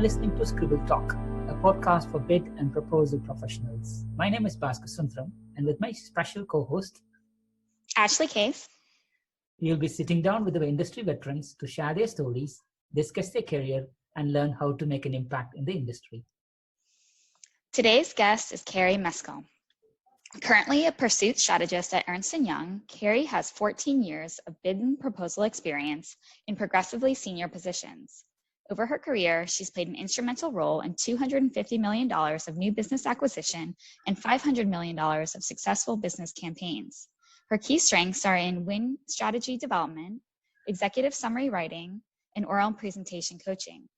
listening to Scribble Talk, a podcast for bid and proposal professionals. My name is Bhaskar Sundram, and with my special co-host, Ashley Case. We'll be sitting down with our industry veterans to share their stories, discuss their career, and learn how to make an impact in the industry. Today's guest is Ceri Mescall. Currently a Pursuit Strategist at Ernst & Young, Ceri has 14 years of bid and proposal experience in progressively senior positions. Over her career, she's played an instrumental role in $250 million of new business acquisition and $500 million of successful business campaigns. Her key strengths are in win strategy development, executive summary writing, and oral presentation coaching.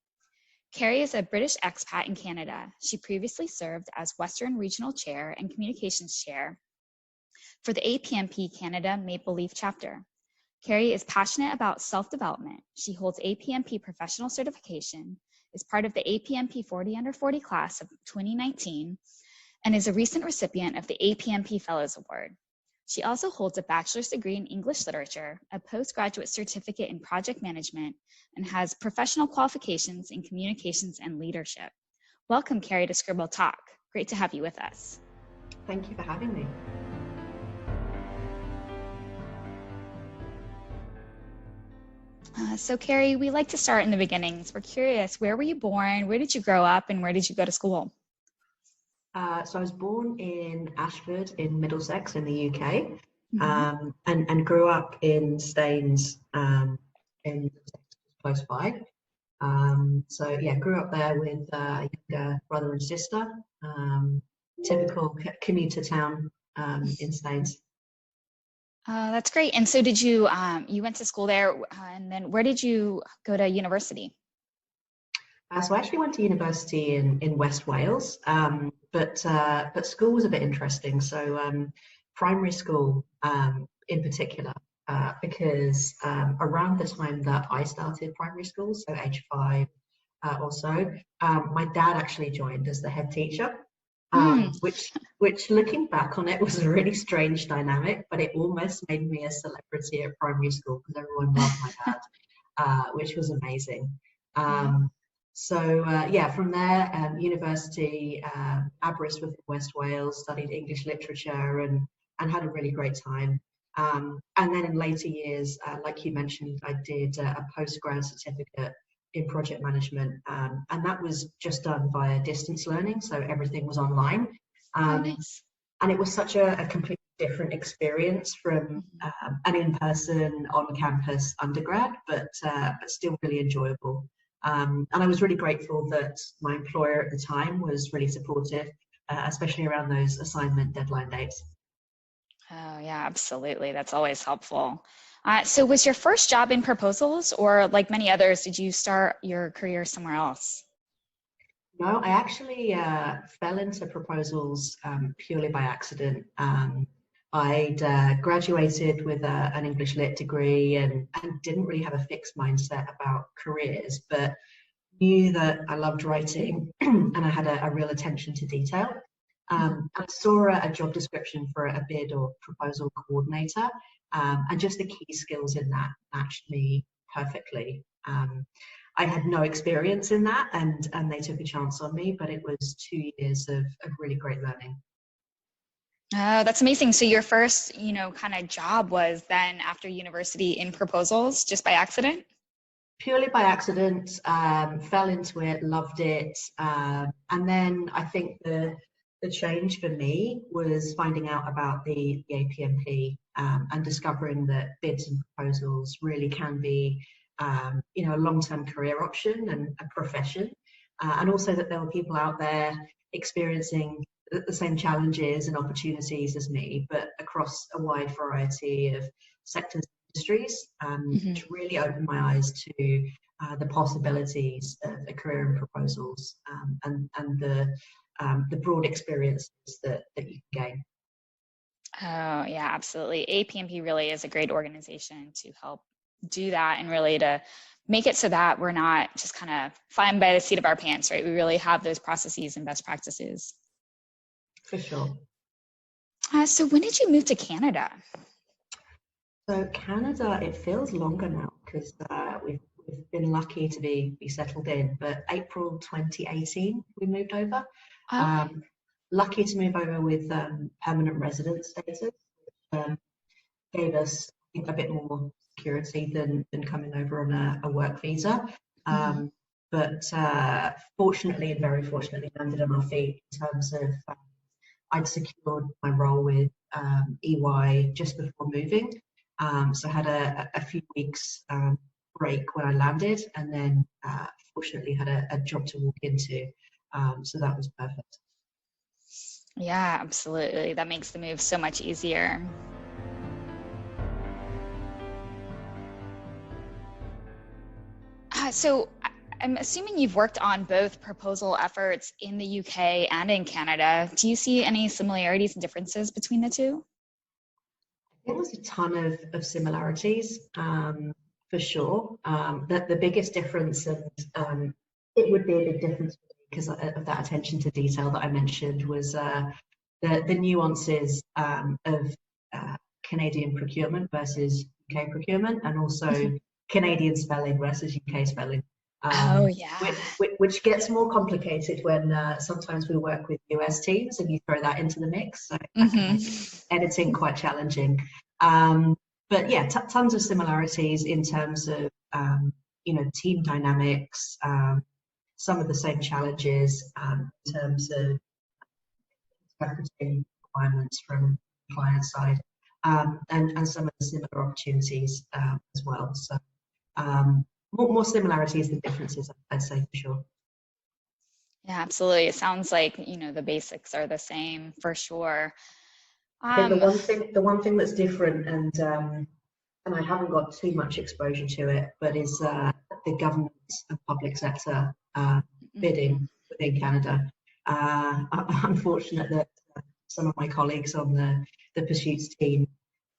Ceri is a British expat in Canada. She previously served as Western Regional Chair and Communications Chair for the APMP Canada Maple Leaf chapter. Ceri is passionate about self-development. She holds APMP Professional certification, is part of the APMP 40 Under 40 class of 2019, and is a recent recipient of the APMP Fellows Award. She also holds a bachelor's degree in English literature, a postgraduate certificate in project management, and has professional qualifications in communications and leadership. Welcome, Ceri, to Scribble Talk. Great to have you with us. Thank you for having me. So Ceri, we like to start in the beginnings. We're curious, where were you born? Where did you grow up? And where did you go to school? So I was born in Ashford in Middlesex in the UK, and grew up in Staines in close by. So yeah, grew up there with a younger brother and sister. Typical commuter town in Staines. That's great. And so did you, you went to school there, and then where did you go to university? So I actually went to university in West Wales, but school was a bit interesting. So primary school in particular, because around the time that I started primary school, so age 5 or so, my dad actually joined as the head teacher, which looking back on it was a really strange dynamic, but it almost made me a celebrity at primary school because everyone loved my dad, which was amazing. So yeah, from there, university, Aberystwyth in West Wales, studied English literature and had a really great time. And then in later years, like you mentioned, I did a postgrad certificate in project management, and that was just done via distance learning, so everything was online. Nice. And it was such a completely different experience from an in-person, on-campus undergrad, but still really enjoyable. And I was really grateful that my employer at the time was really supportive, especially around those assignment deadline dates. Oh yeah, absolutely. That's always helpful. So was your first job in proposals, or like many others, did you start your career somewhere else? No, I actually fell into proposals purely by accident. I'd graduated with an English lit degree and didn't really have a fixed mindset about careers, but knew that I loved writing and I had a real attention to detail. I saw a job description for a bid or proposal coordinator, and just the key skills in that matched me perfectly. I had no experience in that, and they took a chance on me, but it was 2 years of really great learning. Oh, that's amazing. So your first, kind of job was then after university in proposals, just by accident? Purely by accident, fell into it, loved it. And then I think the change for me was finding out about the APMP and discovering that bids and proposals really can be a long-term career option and a profession. And also that there were people out there experiencing the same challenges and opportunities as me, but across a wide variety of sectors and industries, which really opened my eyes to the possibilities of a career in proposals and the broad experiences that you can gain. Oh yeah, absolutely. APMP really is a great organization to help do that and really to make it so that we're not just kind of flying by the seat of our pants, right? We really have those processes and best practices. For sure. So when did you move to Canada? So Canada, it feels longer now because we've we've been lucky to be settled in, but April 2018 we moved over. Okay. Lucky to move over with permanent resident status, which gave us, I think, a bit more security than coming over on a work visa. But fortunately, and very fortunately, landed on our feet in terms of I'd secured my role with EY just before moving. So I had a few weeks break when I landed, and then fortunately had a job to walk into. So that was perfect. Yeah, absolutely. That makes the move so much easier. So I'm assuming you've worked on both proposal efforts in the UK and in Canada. Do you see any similarities and differences between the two? I think there's a ton of similarities, for sure. The biggest difference, and it would be a big difference because of that attention to detail that I mentioned, was the nuances of Canadian procurement versus UK procurement, and also Canadian spelling versus UK spelling. Oh, yeah. Which gets more complicated when sometimes we work with US teams and you throw that into the mix. So that can make editing quite challenging. But yeah, tons of similarities in terms of, team dynamics, some of the same challenges in terms of interpreting requirements from the client side, and some of the similar opportunities as well. So more similarities than differences, I'd say, for sure. Yeah, absolutely. It sounds like, the basics are the same for sure. I think the one thing that's different, and I haven't got too much exposure to it, but is the government and public sector bidding within Canada. I'm fortunate that some of my colleagues on the Pursuits team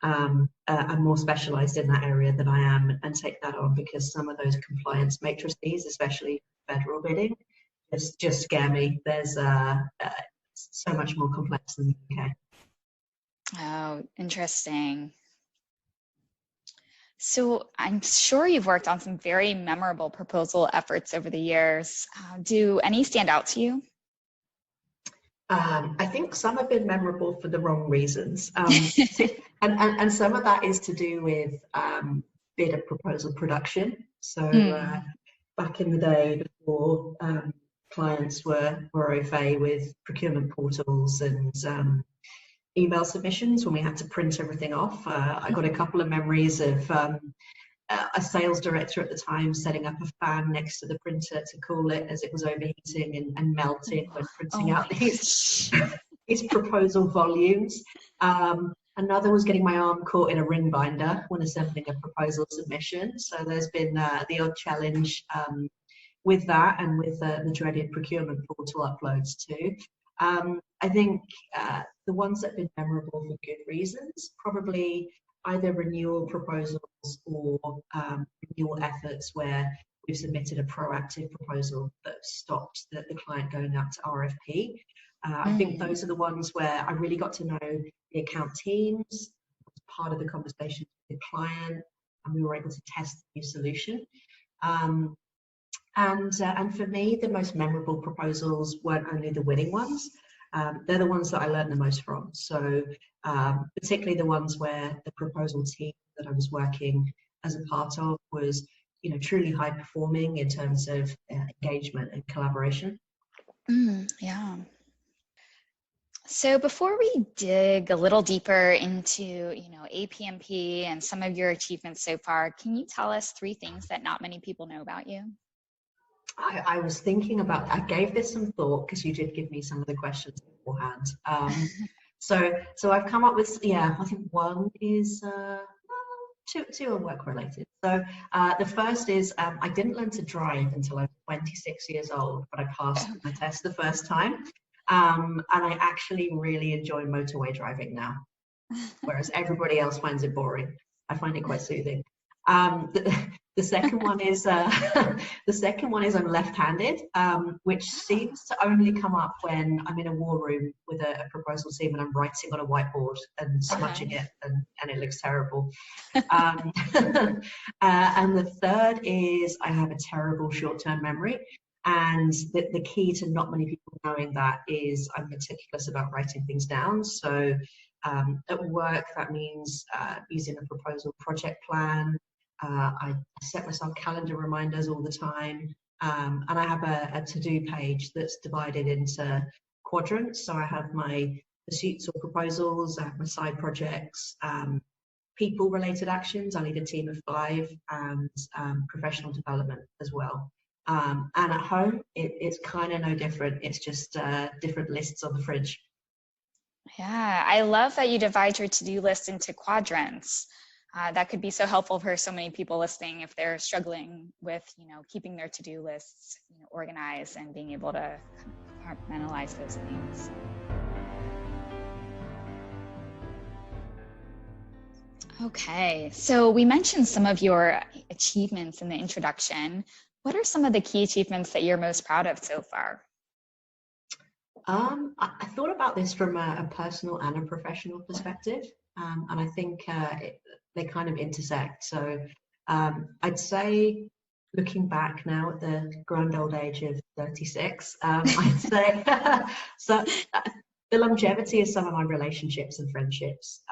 are more specialised in that area than I am, and take that on, because some of those compliance matrices, especially federal bidding, just scare me. There's so much more complex than the UK. Oh, interesting. So I'm sure you've worked on some very memorable proposal efforts over the years. Do any stand out to you? I think some have been memorable for the wrong reasons. And some of that is to do with bid and proposal production. So back in the day, before clients were au fait with procurement portals and email submissions, when we had to print everything off, I got a couple of memories of a sales director at the time setting up a fan next to the printer to cool it as it was overheating and melting when printing out these proposal volumes. Another was getting my arm caught in a ring binder when assembling a proposal submission. So there's been the odd challenge with that, and with the dreaded procurement portal uploads too. I think the ones that have been memorable for good reasons, probably either renewal proposals or renewal efforts where we've submitted a proactive proposal that stopped the client going out to RFP. I think those are the ones where I really got to know the account teams, was part of the conversation with the client, and we were able to test the new solution. And for me, the most memorable proposals weren't only the winning ones. They're the ones that I learned the most from. So particularly the ones where the proposal team that I was working as a part of was, truly high performing in terms of engagement and collaboration. Yeah. So before we dig a little deeper into, APMP and some of your achievements so far, can you tell us 3 things that not many people know about you? I was thinking about, I gave this some thought because you did give me some of the questions beforehand. So I've come up with, I think one is, two are work related. So the first is, I didn't learn to drive until I was 26 years old, but I passed my test the first time. And I actually really enjoy motorway driving now, whereas everybody else finds it boring. I find it quite soothing. The second one is the second one is I'm left-handed, which seems to only come up when I'm in a war room with a proposal team and I'm writing on a whiteboard and smudging it, and it looks terrible. And the third is I have a terrible short-term memory. And the key to not many people knowing that is I'm meticulous about writing things down. So at work, that means using a proposal project plan. I set myself calendar reminders all the time. And I have a to-do page that's divided into quadrants. So I have my pursuits or proposals, I have my side projects, people-related actions. I lead a team of 5, and professional development as well. And at home, it's kind of no different. It's just different lists on the fridge. Yeah, I love that you divide your to-do list into quadrants. That could be so helpful for so many people listening if they're struggling with, keeping their to-do lists, organized and being able to compartmentalize those things. Okay, so we mentioned some of your achievements in the introduction. What are some of the key achievements that you're most proud of so far? I thought about this from a personal and a professional perspective, and I think they kind of intersect. So I'd say, looking back now at the grand old age of 36, I'd say so. The longevity of some of my relationships and friendships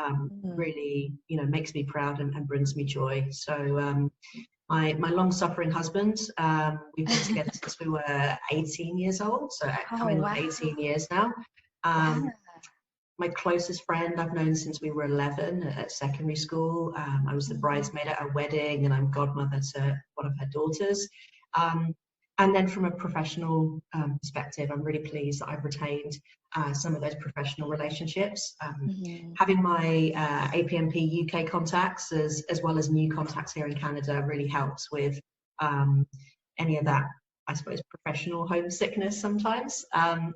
really, makes me proud and brings me joy. So my long-suffering husband, we've been together since we were 18 years old, so coming on 18 years now. My closest friend I've known since we were 11 at secondary school. I was the bridesmaid at her wedding, and I'm godmother to one of her daughters. And then from a professional perspective, I'm really pleased that I've retained some of those professional relationships. Having my APMP UK contacts as well as new contacts here in Canada really helps with any of that, I suppose, professional homesickness sometimes. I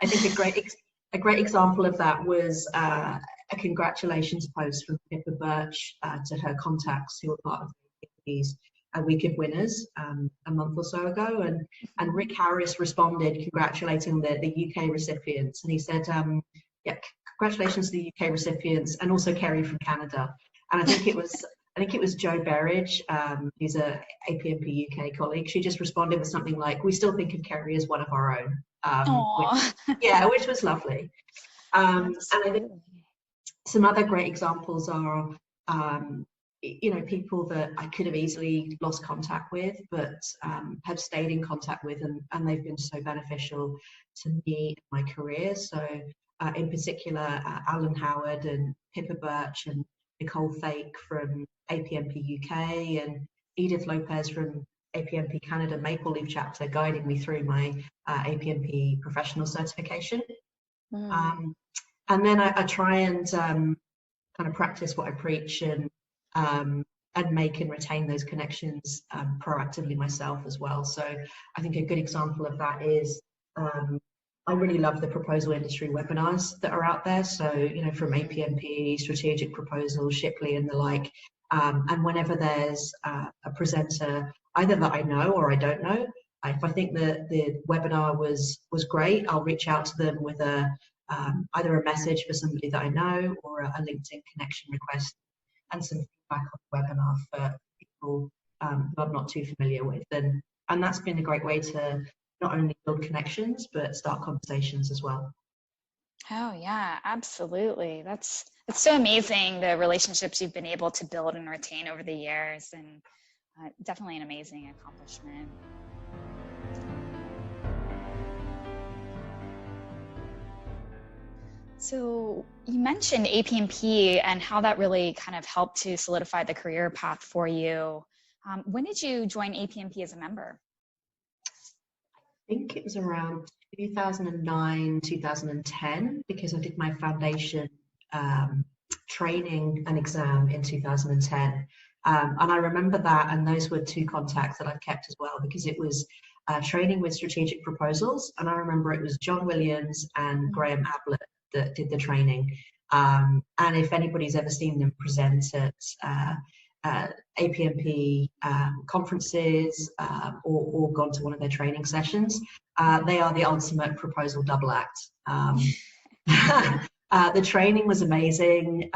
think a great example of that was a congratulations post from Pippa Birch to her contacts who were part of these A Week of Winners a month or so ago, and Rick Harris responded congratulating the UK recipients, and he said, congratulations to the UK recipients and also Ceri from Canada. And I think it was Jo Berridge, who's a APMP UK colleague. She just responded with something like, "We still think of Ceri as one of our own," which was lovely. And I think some other great examples are people that I could have easily lost contact with, but have stayed in contact with, and they've been so beneficial to me in my career. So in particular, Alan Howard and Pippa Birch and Nicole Fake from APMP UK and Edith Lopez from APMP Canada Maple Leaf chapter guiding me through my APMP Professional certification. And then I try and kind of practice what I preach and make and retain those connections proactively myself as well. So I think a good example of that is I really love the proposal industry webinars that are out there. So, from APMP, Strategic Proposal, Shipley and the like. And whenever there's a presenter, either that I know or I don't know, if I think that the webinar was great, I'll reach out to them with either a message for somebody that I know or a LinkedIn connection request and some feedback on the webinar for people who I'm not too familiar with. And that's been a great way to not only build connections, but start conversations as well. Oh yeah, absolutely. That's so amazing, the relationships you've been able to build and retain over the years, and definitely an amazing accomplishment. So you mentioned APMP and how that really kind of helped to solidify the career path for you. When did you join APMP as a member? I think it was around 2009, 2010, because I did my foundation training and exam in 2010. And I remember that, and those were 2 contacts that I've kept as well, because it was training with strategic proposals. And I remember it was John Williams and Graham Ablett that did the training. And if anybody's ever seen them present at APMP conferences or gone to one of their training sessions. They are the ultimate proposal double act. The training was amazing.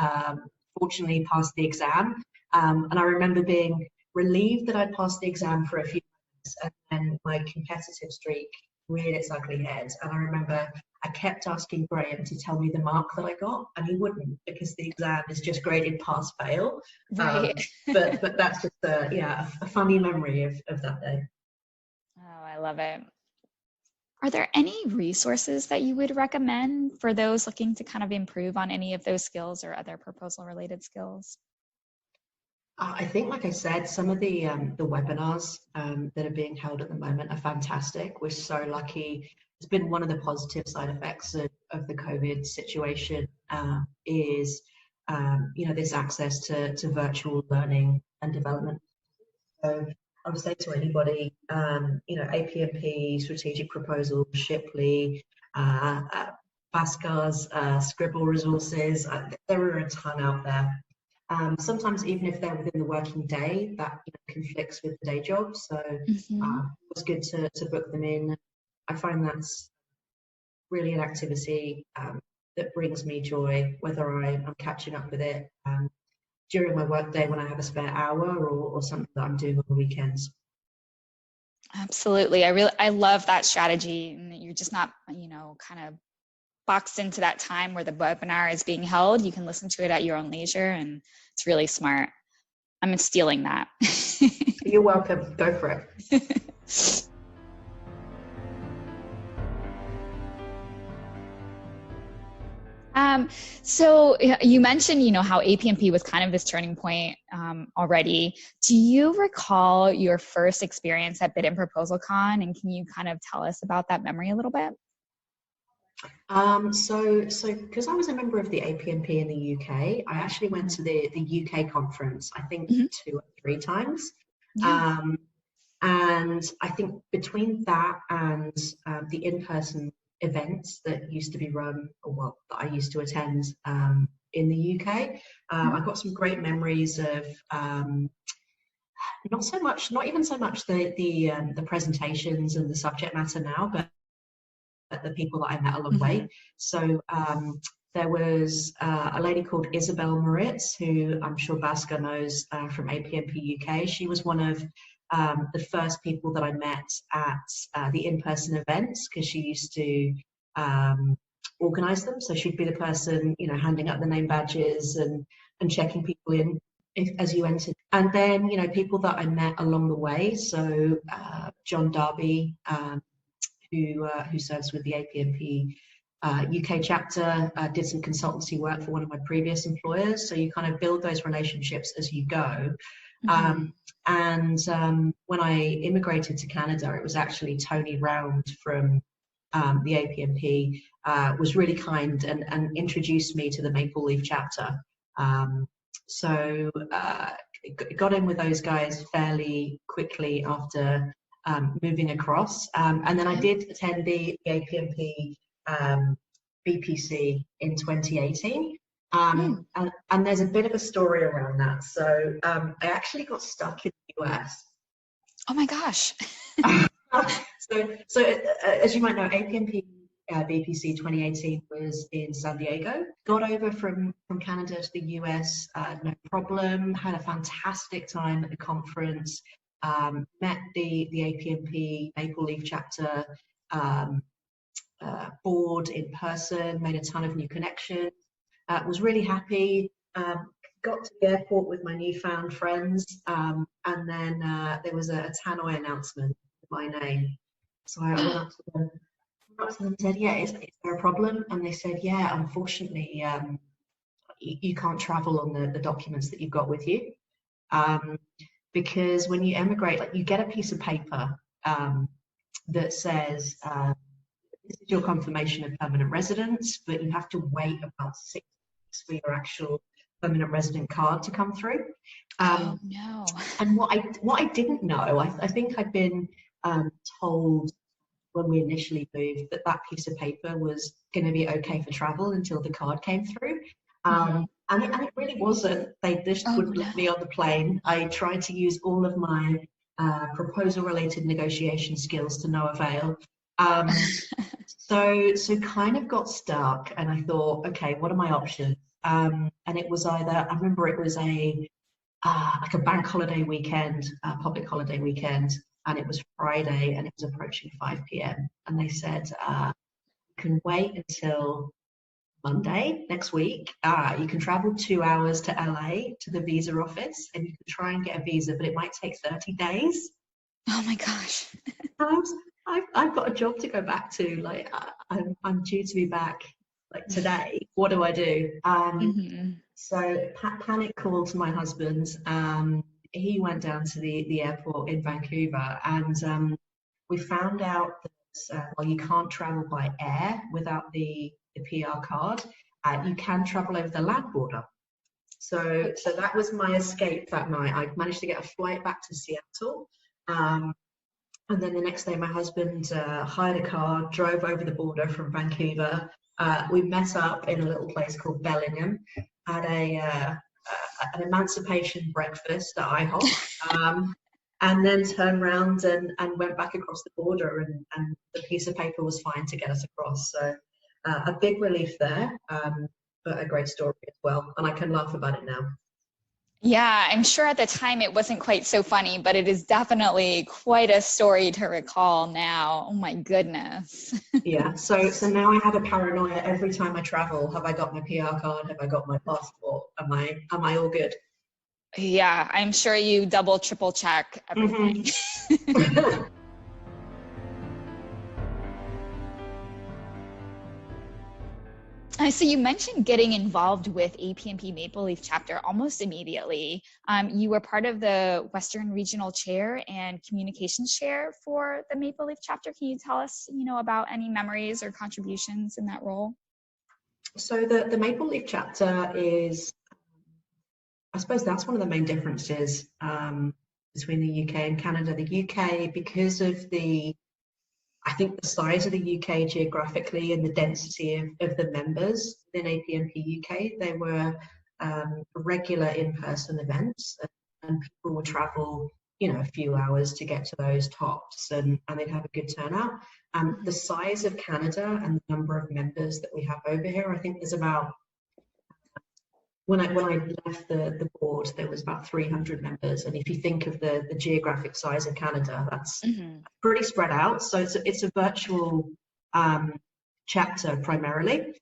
Fortunately, passed the exam. And I remember being relieved that I'd passed the exam for a few months, and then my competitive streak reared its ugly head. And I remember I kept asking Graham to tell me the mark that I got, and he wouldn't, because the exam is just graded pass fail. Right. But that's just a funny memory of that day. Oh, I love it. Are there any resources that you would recommend for those looking to kind of improve on any of those skills or other proposal related skills? I think, like I said, some of the webinars that are being held at the moment are fantastic. We're so lucky. It's been one of the positive side effects of the COVID situation is this access to virtual learning and development. So I would say to anybody, APMP, Strategic Proposal, Shipley, Pascal's, Scribble resources, there are a ton out there. Sometimes even if they're within the working day, that conflicts with the day job. So it was good to book them in. I find that's really an activity that brings me joy, whether I'm catching up with it during my work day when I have a spare hour or something that I'm doing on the weekends. Absolutely. I love that strategy, and you're just not, kind of boxed into that time where the webinar is being held. You can listen to it at your own leisure, and it's really smart. I'm stealing that. You're welcome. Go for it. So you mentioned, how APMP was kind of this turning point already. Do you recall your first experience at Bid and Proposal Con, and can you kind of tell us about that memory a little bit? So because I was a member of the APMP in the UK, I actually went to the UK conference, I think 2 or 3 times. Yeah. And I think between that and the in-person events that used to be run, that I used to attend in the UK, I got some great memories of not even so much the presentations and the subject matter now, but the people that I met along the way. So there was a lady called Isabel Moritz, who I'm sure Baska knows from APMP UK. She was one of the first people that I met at the in-person events, because she used to organize them. So she'd be the person, handing out the name badges and checking people in as you entered. And then, people that I met along the way. So John Darby, who serves with the APMP UK chapter, did some consultancy work for one of my previous employers. So you kind of build those relationships as you go. When I immigrated to Canada, it was actually Tony Round from the APMP was really kind and introduced me to the Maple Leaf chapter. So got in with those guys fairly quickly after moving across. And then I did attend the APMP BPC in 2018. And there's a bit of a story around that. So I actually got stuck in the US. Oh my gosh. So as you might know, APMP BPC 2018 was in San Diego. Got over from Canada to the US, no problem. Had a fantastic time at the conference. Met the APMP Maple Leaf chapter board in person. Made a ton of new connections. Was really happy. Got to the airport with my newfound friends, and then there was a tannoy announcement with my name. So I went up to them and said, "Yeah, is there a problem?" And they said, "Yeah, unfortunately, you can't travel on the documents that you've got with you, because when you emigrate, you get a piece of paper that says this is your confirmation of permanent residence, but you have to wait about 6 weeks for your actual permanent resident card to come through." Oh no! And what I didn't know, I think I'd been told when we initially moved that piece of paper was going to be okay for travel until the card came through. And it really wasn't. They just wouldn't let me on the plane. I tried to use all of my proposal-related negotiation skills to no avail. So kind of got stuck, and I thought, okay, what are my options? And it was either, I remember it was like a bank holiday weekend, public holiday weekend, and it was Friday, and it was approaching 5 p.m. And they said, you can wait until Monday next week. You can travel 2 hours to LA to the visa office, and you can try and get a visa, but it might take 30 days. Oh my gosh. I've got a job to go back to. Like I'm due to be back like today. What do I do? So panic call to my husband. He went down to the airport in Vancouver, and we found out that well, you can't travel by air without the PR card. You can travel over the land border. So that was my escape that night. I managed to get a flight back to Seattle. And then the next day, my husband hired a car, drove over the border from Vancouver. We met up in a little place called Bellingham, had an emancipation breakfast at IHOP, and then turned around and went back across the border, and the piece of paper was fine to get us across. So a big relief there, but a great story as well. And I can laugh about it now. Yeah, I'm sure at the time it wasn't quite so funny, but it is definitely quite a story to recall now. Oh my goodness. Yeah, so now I have a paranoia every time I travel. Have I got my PR card? Have I got my passport? Am I all good? Yeah, I'm sure you double, triple check everything. So you mentioned getting involved with APMP Maple Leaf chapter almost immediately. You were part of the Western Regional Chair and Communications Chair for the Maple Leaf chapter. Can you tell us, about any memories or contributions in that role? So the Maple Leaf chapter is, I suppose that's one of the main differences between the UK and Canada. The UK, because of I think the size of the UK geographically and the density of the members in APMP UK, they were regular in-person events, and people would travel, a few hours to get to those tops, and they'd have a good turnout. The size of Canada and the number of members that we have over here, I think there's about, when I left the board, there was about 300 members, and if you think of the geographic size of Canada, that's pretty spread out. So it's a virtual chapter primarily,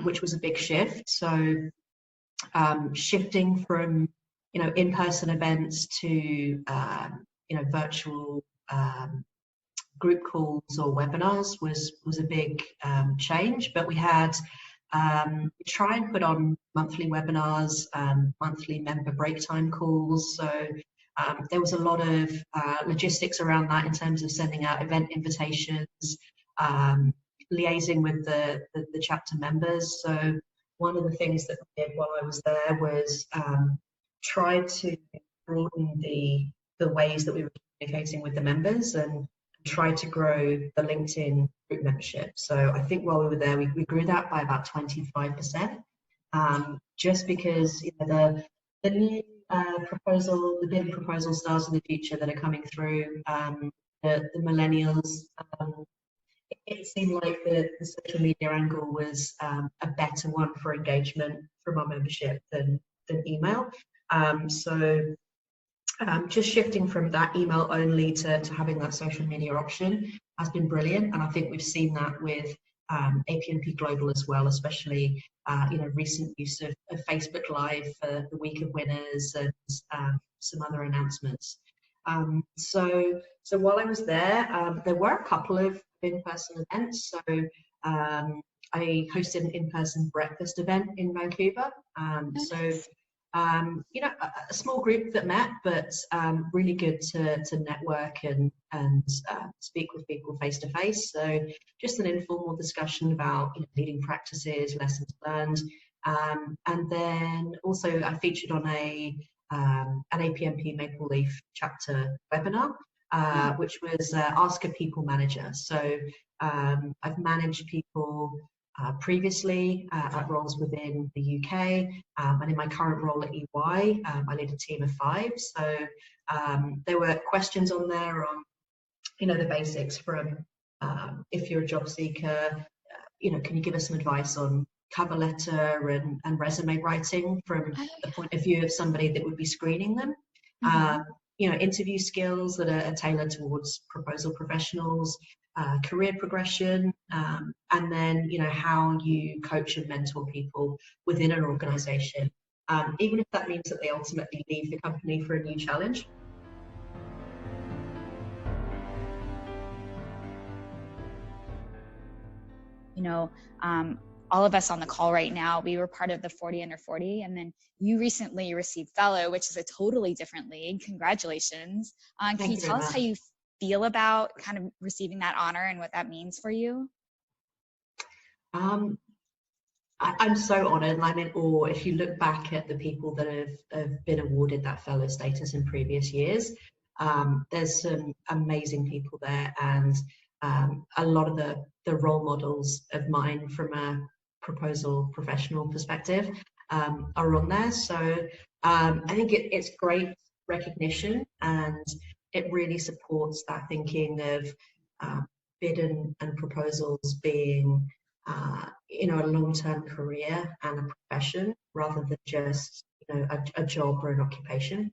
which was a big shift. So shifting from in-person events to virtual group calls or webinars was a big change. But we had try and put on monthly webinars, monthly member break time calls. So there was a lot of logistics around that in terms of sending out event invitations, liaising with the chapter members. So one of the things that I did while I was there was try to broaden the ways that we were communicating with the members, and try to grow the LinkedIn group membership. So I think while we were there, we grew that by about 25%, just because the new proposal, the big proposal stars in the future that are coming through, the millennials, it seemed like the social media angle was a better one for engagement from our membership than email. Just shifting from that email only to having that social media option has been brilliant, and I think we've seen that with APMP Global as well, especially recent use of Facebook Live for the Week of Winners and some other announcements. So while I was there, there were a couple of in-person events. So I hosted an in-person breakfast event in Vancouver. A small group that met, but really good to network and speak with people face to face. So just an informal discussion about leading practices, lessons learned, and then also I featured on an APMP Maple Leaf chapter webinar, which was Ask a People Manager. So I've managed people previously at roles within the UK, and in my current role at EY, I lead a team of 5. So there were questions on there on, the basics from if you're a job seeker, can you give us some advice on cover letter and resume writing from the point of view of somebody that would be screening them? Interview skills that are tailored towards proposal professionals, career progression, and then, how you coach and mentor people within an organization, even if that means that they ultimately leave the company for a new challenge. All of us on the call right now, we were part of the 40 under 40, and then you recently received fellow, which is a totally different league. Congratulations. Can you tell us how you feel about kind of receiving that honor and what that means for you? I'm so honored, and I'm in awe. If you look back at the people that have been awarded that fellow status in previous years, there's some amazing people there, and a lot of the role models of mine from a proposal professional perspective are on there. So I think it's great recognition, and it really supports that thinking of bid and proposals being a long-term career and a profession rather than just a job or an occupation.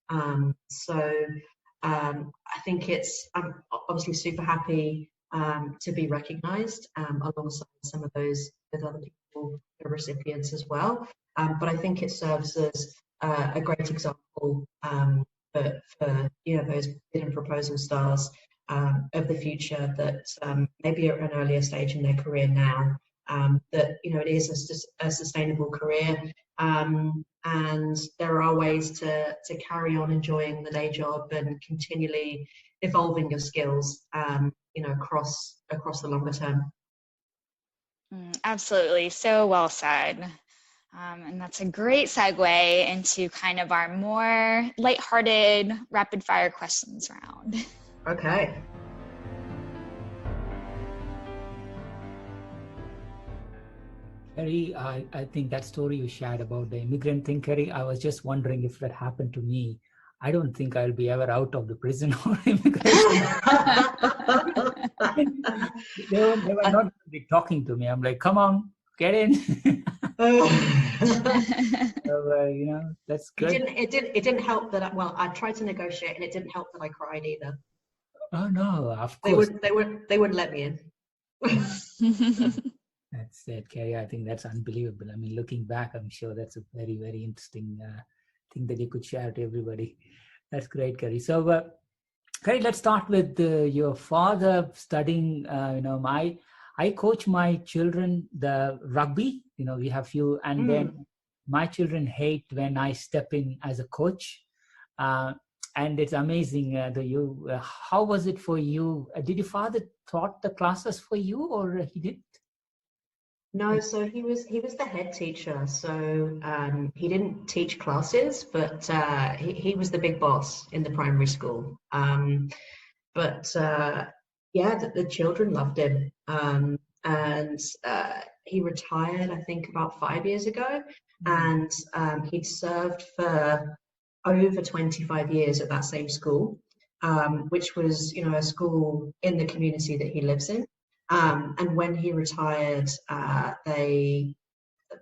I think I'm obviously super happy to be recognised alongside some of those with other people, the recipients as well. But I think it serves as a great example for those bid and proposal stars of the future that maybe at an earlier stage in their career now, that it is a sustainable career, and there are ways to carry on enjoying the day job and continually evolving your skills across the longer term. Absolutely, so well said. And that's a great segue into kind of our more lighthearted rapid fire questions round. Okay. Ceri, I think that story you shared about the immigrant thing, Ceri, I was just wondering if that happened to me. I don't think I'll be ever out of the prison or immigration. they were not really talking to me. I'm like, come on, get in. So, that's good. It didn't help that I tried to negotiate, and it didn't help that I cried either. Oh no, of course. They wouldn't let me in. That's it, Ceri. I think that's unbelievable. I mean, looking back, I'm sure that's a very, very interesting thing that you could share to everybody. That's great, Ceri. So, Ceri, let's start with your father studying. I coach my children the rugby. We have few, and then my children hate when I step in as a coach. And it's amazing. How was it for you? Did your father taught the classes for you, or he didn't? No, so he was the head teacher. So he didn't teach classes, but he was the big boss in the primary school. The children loved him. And he retired, I think, about 5 years ago, and he'd served for over 25 years at that same school, which was, a school in the community that he lives in. And when he retired, they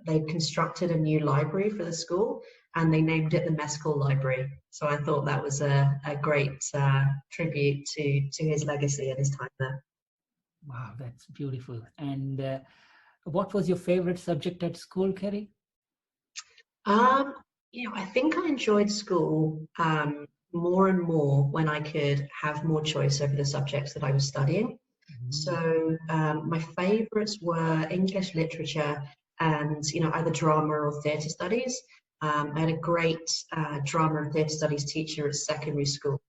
constructed a new library for the school, and they named it the Mescall Library. So I thought that was a great tribute to his legacy and his time there. Wow, that's beautiful. And what was your favorite subject at school, Ceri? I think I enjoyed school more and more when I could have more choice over the subjects that I was studying. So my favorites were English literature and, either drama or theatre studies. I had a great drama and theatre studies teacher at secondary school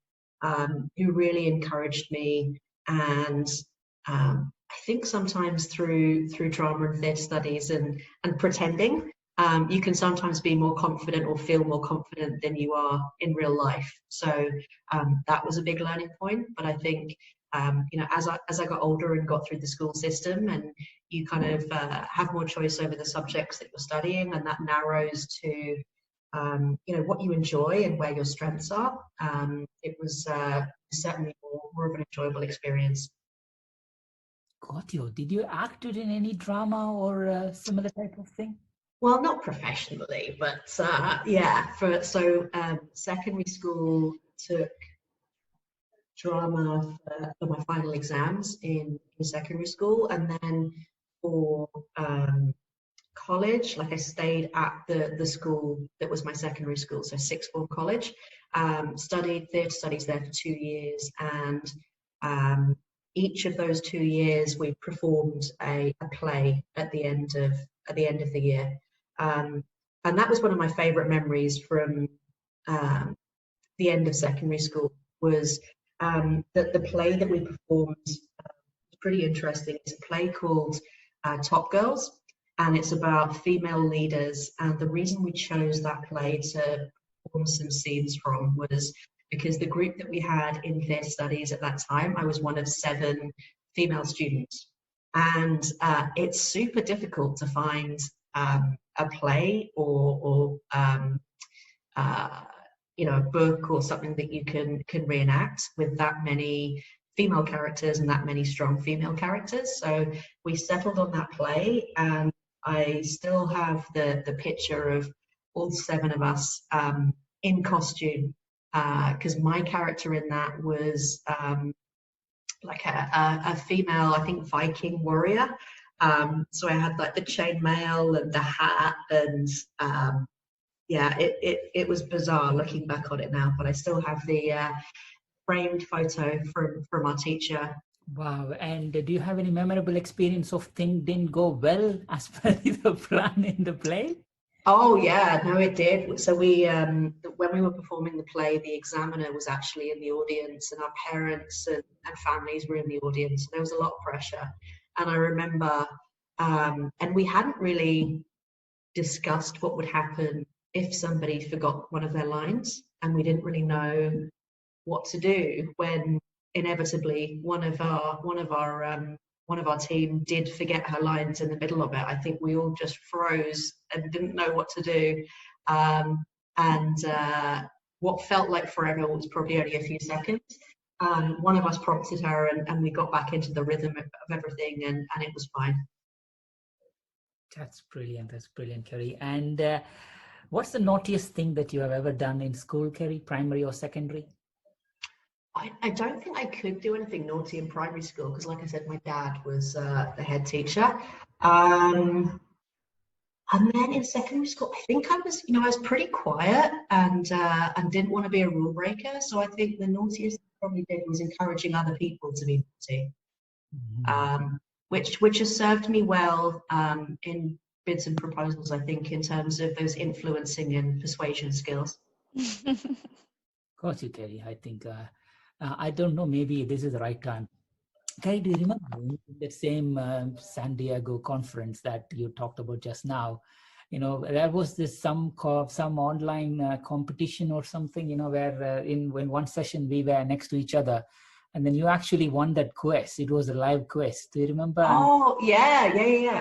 who really encouraged me, and I think sometimes through drama and theatre studies and pretending, you can sometimes be more confident or feel more confident than you are in real life. So that was a big learning point. But I think, as I got older and got through the school system and you kind of have more choice over the subjects that you're studying, and that narrows to you know, what you enjoy and where your strengths are. It was certainly more of an enjoyable experience. Got you. Did you act in any drama or similar type of thing? Well, not professionally, but yeah. Secondary school took drama for my final exams in secondary school, and then for college, like I stayed at the school that was my secondary school, so sixth form college. Studied theatre studies there for 2 years, and each of those 2 years we performed a play at the end of the year, and that was one of my favourite memories from the end of secondary school. Was that the play that we performed was pretty interesting. It's a play called Top Girls, and it's about female leaders. And the reason we chose that play to perform some scenes from was because the group that we had in theatre studies at that time, I was one of 7 female students. And it's super difficult to find a play or you know, a book or something that you can reenact with that many female characters and that many strong female characters. So we settled on that play, and I still have the picture of all 7 of us in costume, because my character in that was like a female, I think, Viking warrior. So I had like the chainmail and the hat, and yeah, it was bizarre looking back on it now, but I still have the framed photo from our teacher. Wow. And do you have any memorable experience of things didn't go well as per the plan in the play? Oh yeah, no, it did. So we, when we were performing the play, the examiner was actually in the audience, and our parents and families were in the audience. There was a lot of pressure, and I remember, and we hadn't really discussed what would happen if somebody forgot one of their lines, and we didn't really know what to do when inevitably one of our team did forget her lines in the middle of it. I think we all just froze and didn't know what to do, and what felt like forever was probably only a few seconds. One of us prompted her, and we got back into the rhythm of everything, and it was fine. That's brilliant. That's brilliant, Ceri. And what's the naughtiest thing that you have ever done in school, Ceri, primary or secondary? I don't think I could do anything naughty in primary school because, like I said, my dad was the head teacher. And then in secondary school, I think I was, I was pretty quiet and didn't want to be a rule breaker. So I think the naughtiest I probably did was encouraging other people to be naughty, which has served me well in bids and proposals, I think, in terms of those influencing and persuasion skills. Got you, Ceri. I think, I don't know, maybe this is the right time. Ceri, do you remember the same San Diego conference that you talked about just now? There was this some online competition or something, where in one session we were next to each other, and then you actually won that quiz. It was a live quiz. Do you remember? Oh, yeah.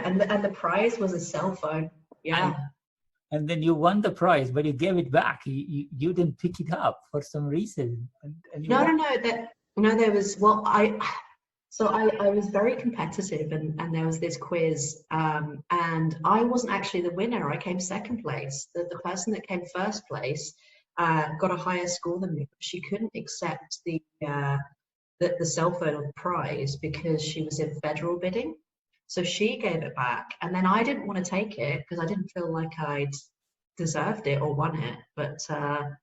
And the prize was a cell phone. Yeah. And then you won the prize, but you gave it back. You didn't pick it up for some reason. No. There was, I was very competitive, and there was this quiz, and I wasn't actually the winner. I came second place. The person that came first place got a higher score than me. She couldn't accept the cell phone or the prize because she was in federal bidding. So she gave it back, and then I didn't want to take it because I didn't feel like I'd deserved it or won it. But oh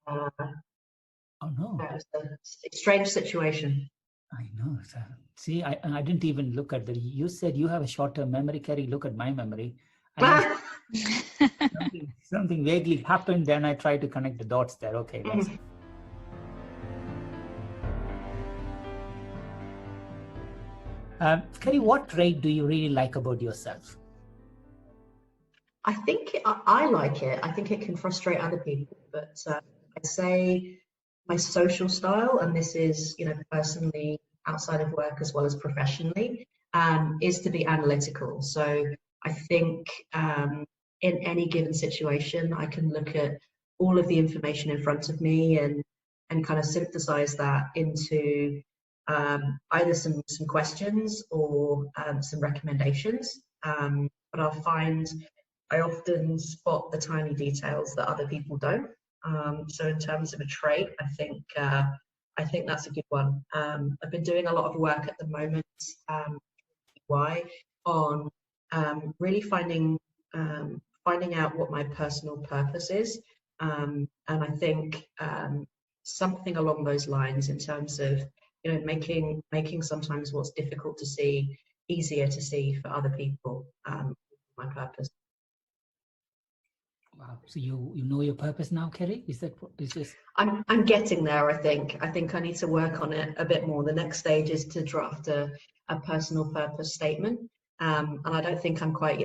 no, that was a strange situation. I know. See, I didn't even look at you said you have a short-term memory, Ceri. Look at my memory. Something vaguely happened, then I tried to connect the dots there. Okay, that's Ceri, what trait do you really like about yourself? I think I like it. I think it can frustrate other people, but I'd say my social style, and this is, personally outside of work as well as professionally, is to be analytical. So I think in any given situation, I can look at all of the information in front of me and kind of synthesize that into either some questions or some recommendations. But I'll find I often spot the tiny details that other people don't. So in terms of a trait, I think that's a good one. I've been doing a lot of work at the moment, on really finding out what my personal purpose is, and I think something along those lines in terms of making sometimes what's difficult to see easier to see for other people. My purpose. Wow. So you know your purpose now, Ceri? Is this? I'm getting there. I think I need to work on it a bit more. The next stage is to draft a personal purpose statement, and I don't think I'm quite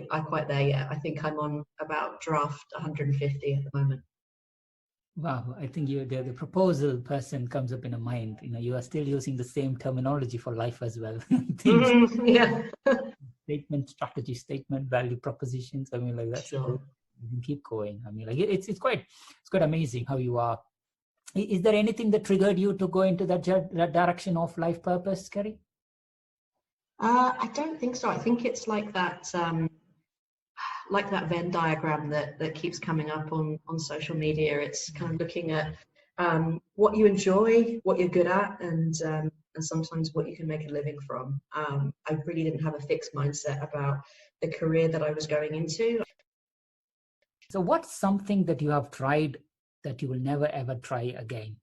there yet. I think I'm on about draft 150 at the moment. Wow, I think the proposal person comes up in a mind. You are still using the same terminology for life as well. Yeah. Statement, strategy, statement, value propositions. I mean, like that's sure. You can keep going. I mean, like it's quite amazing how you are. Is there anything that triggered you to go into that direction of life purpose, Ceri? I don't think so. I think it's like that Venn diagram that keeps coming up on social media. It's kind of looking at what you enjoy, what you're good at, and sometimes what you can make a living from. I really didn't have a fixed mindset about the career that I was going into. So what's something that you have tried that you will never ever try again?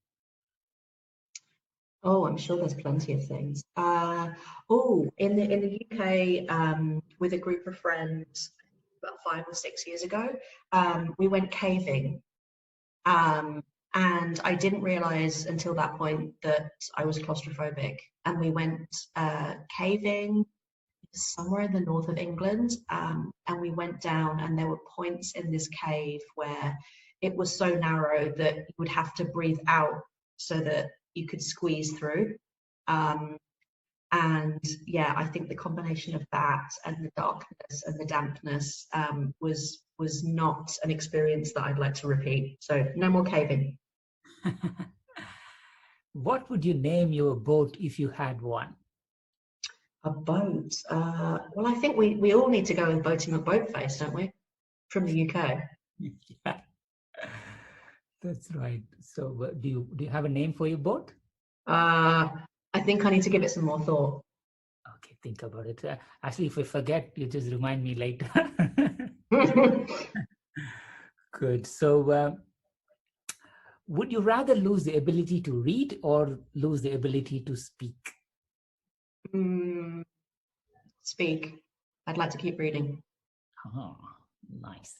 Oh, I'm sure there's plenty of things. In the UK, with a group of friends about 5 or 6 years ago, we went caving. And I didn't realize until that point that I was claustrophobic. And we went caving somewhere in the north of England, and we went down, and there were points in this cave where it was so narrow that you would have to breathe out so that you could squeeze through. And yeah, I think the combination of that and the darkness and the dampness was not an experience that I'd like to repeat. So no more caving. What would you name your boat if you had one? A boat? Well, I think we all need to go with Boating at Boatface, don't we? From the UK. Yeah, that's right. So do you have a name for your boat? I think I need to give it some more thought. Okay, think about it. Actually, if I forget, you just remind me later. Good. So would you rather lose the ability to read or lose the ability to speak? Speak. I'd like to keep reading. Oh, nice.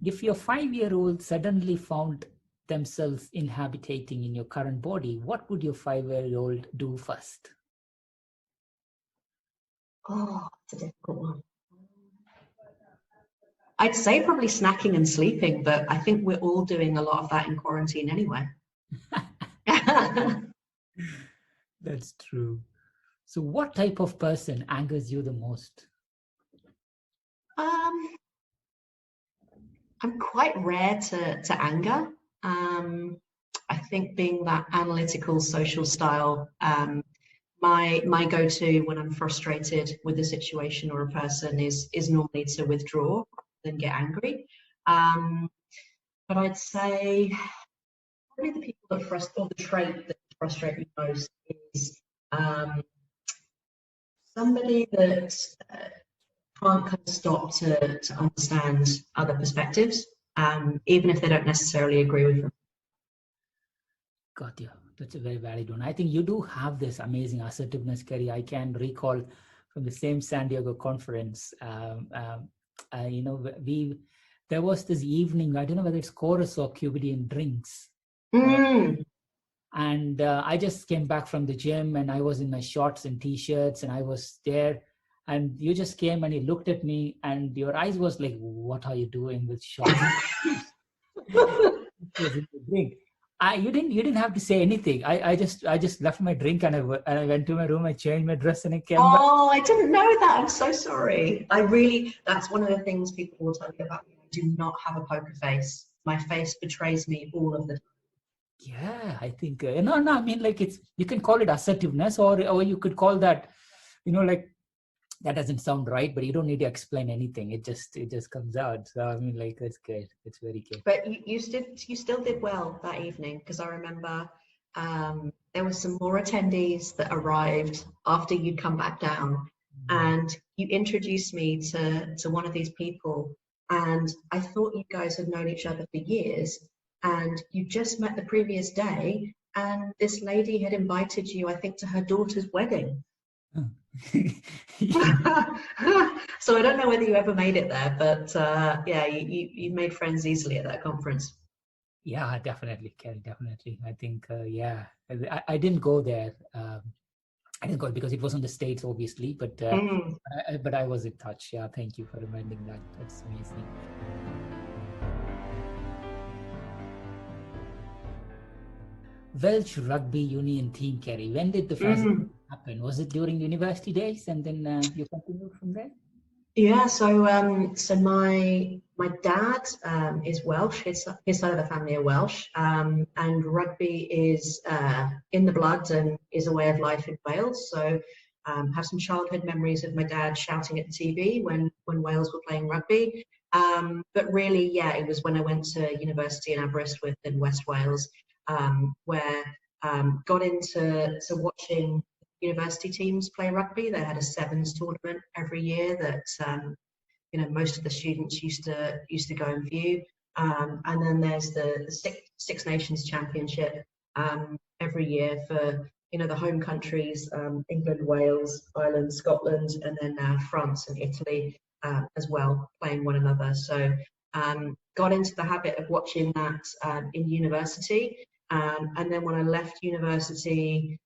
If your 5-year-old suddenly found themselves inhabiting in your current body, what would your 5-year-old do first? Oh, it's a difficult one. I'd say probably snacking and sleeping, but I think we're all doing a lot of that in quarantine anyway. That's true. So what type of person angers you the most? I'm quite rare to anger. I think being that analytical social style, my go-to when I'm frustrated with a situation or a person is normally to withdraw than get angry. But I'd say probably the people that or the trait that frustrate me most is somebody that can't kind of stop to understand other perspectives, even if they don't necessarily agree with them. Got you. That's a very valid one. I think you do have this amazing assertiveness, Ceri. I can recall from the same San Diego conference. There was this evening. I don't know whether it's chorus or QBD and drinks. And I just came back from the gym, and I was in my shorts and t-shirts, and I was there. And you just came and you looked at me, and your eyes was like, "What are you doing with shorts?" It was in the drink. You didn't have to say anything. I just left my drink and I went to my room. I changed my dress and I came back. Oh, I didn't know that. I'm so sorry. That's one of the things people will tell me about me. I do not have a poker face. My face betrays me all of the time. Yeah, I think no. I mean, like you can call it assertiveness, or you could call that, like that doesn't sound right, but you don't need to explain anything. It just comes out. So I mean, like that's good. It's very good. But you still did well that evening, because I remember there were some more attendees that arrived after you'd come back down, and you introduced me to one of these people, and I thought you guys had known each other for years, and you just met the previous day, and this lady had invited you, I think, to her daughter's wedding. So I don't know whether you ever made it there, but yeah, you made friends easily at that conference. Yeah, definitely, Ceri, definitely. I think, yeah, I didn't go there. I didn't go because it was in the States, obviously, but I was in touch. Yeah, thank you for reminding that. That's amazing. Welsh Rugby Union team, Ceri. When did the first happen? Was it during university days, and then you continued from there? Yeah, so my dad is Welsh. His side of the family are Welsh, and rugby is in the blood and is a way of life in Wales. So have some childhood memories of my dad shouting at the TV when Wales were playing rugby. But really, yeah, it was when I went to university in Aberystwyth in West Wales, where got into watching university teams play rugby. They had a sevens tournament every year that most of the students used to go and view. And then there's the Six Nations Championship every year for the home countries, England, Wales, Ireland, Scotland, and then France and Italy as well, playing one another. So got into the habit of watching that in university. And then when I left university,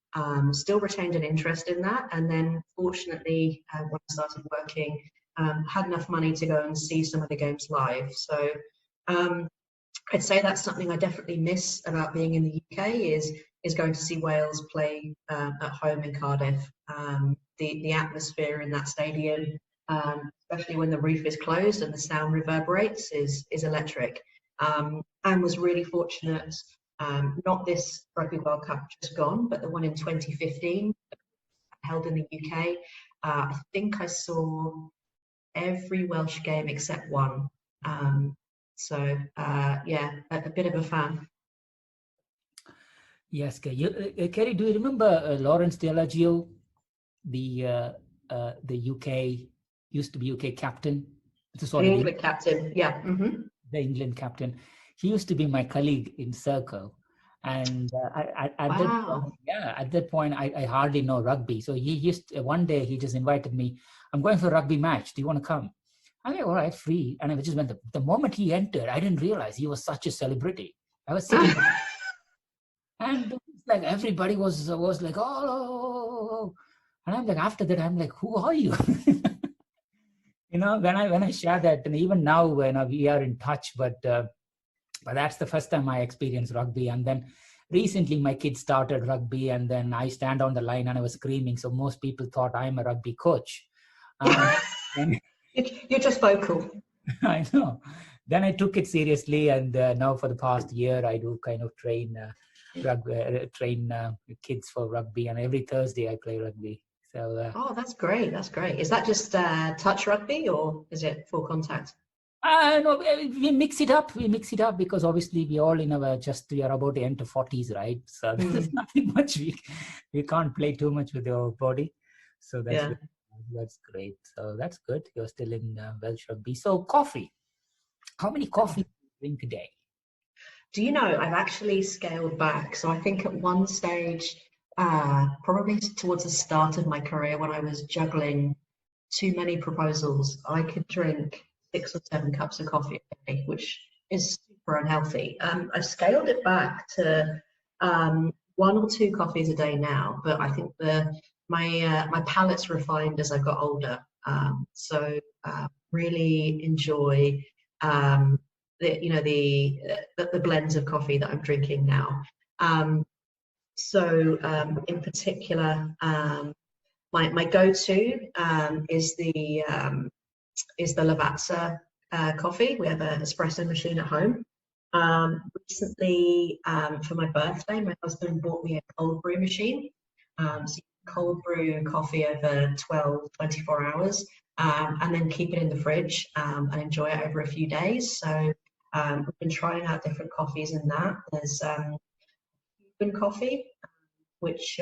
still retained an interest in that. And then fortunately, when I started working, had enough money to go and see some of the games live. So I'd say that's something I definitely miss about being in the UK is going to see Wales play at home in Cardiff. The atmosphere in that stadium, especially when the roof is closed and the sound reverberates, is electric. And was really fortunate. Not this Rugby World Cup just gone, but the one in 2015 held in the UK. I think I saw every Welsh game except one. So yeah, a bit of a fan. Yes, Ceri, do you remember Lawrence Delagio, the UK, used to be UK captain? The England captain, yeah. Mm-hmm. The England captain. He used to be my colleague in Circle. And at that point, I hardly know rugby. So one day he just invited me, I'm going for a rugby match. Do you want to come? I'm like, all right, free. And I just went. The moment he entered, I didn't realize he was such a celebrity. I was sitting and like everybody was like, oh. And I'm like, after that, I'm like, who are you? When I share that, and even now when we are in touch, but that's the first time I experienced rugby. And then recently my kids started rugby, and then I stand on the line and I was screaming. So most people thought I'm a rugby coach. You're just vocal. I know. Then I took it seriously, and now for the past year, I do kind of train kids for rugby, and every Thursday I play rugby. So. Oh, that's great. That's great. Is that just touch rugby, or is it full contact? No, we mix it up. We mix it up because obviously we all we are about to enter 40s, right? So there's nothing much we can't play too much with your body. So that's great. So that's good. You're still in Welsh rugby. So coffee. How many coffees do you drink a day? Do you know, I've actually scaled back. So I think at one stage, probably towards the start of my career, when I was juggling too many proposals, I could drink 6 or 7 cups of coffee a day, which is super unhealthy. I've scaled it back to 1 or 2 coffees a day now, but I think my palate's refined as I've got older. So really enjoy the blends of coffee that I'm drinking now. In particular, my go-to is the Lavazza coffee. We have an espresso machine at home. Recently, for my birthday, my husband bought me a cold brew machine. So you can cold brew coffee over 24 hours, and then keep it in the fridge and enjoy it over a few days. So we've been trying out different coffees in that. There's Cuban coffee, which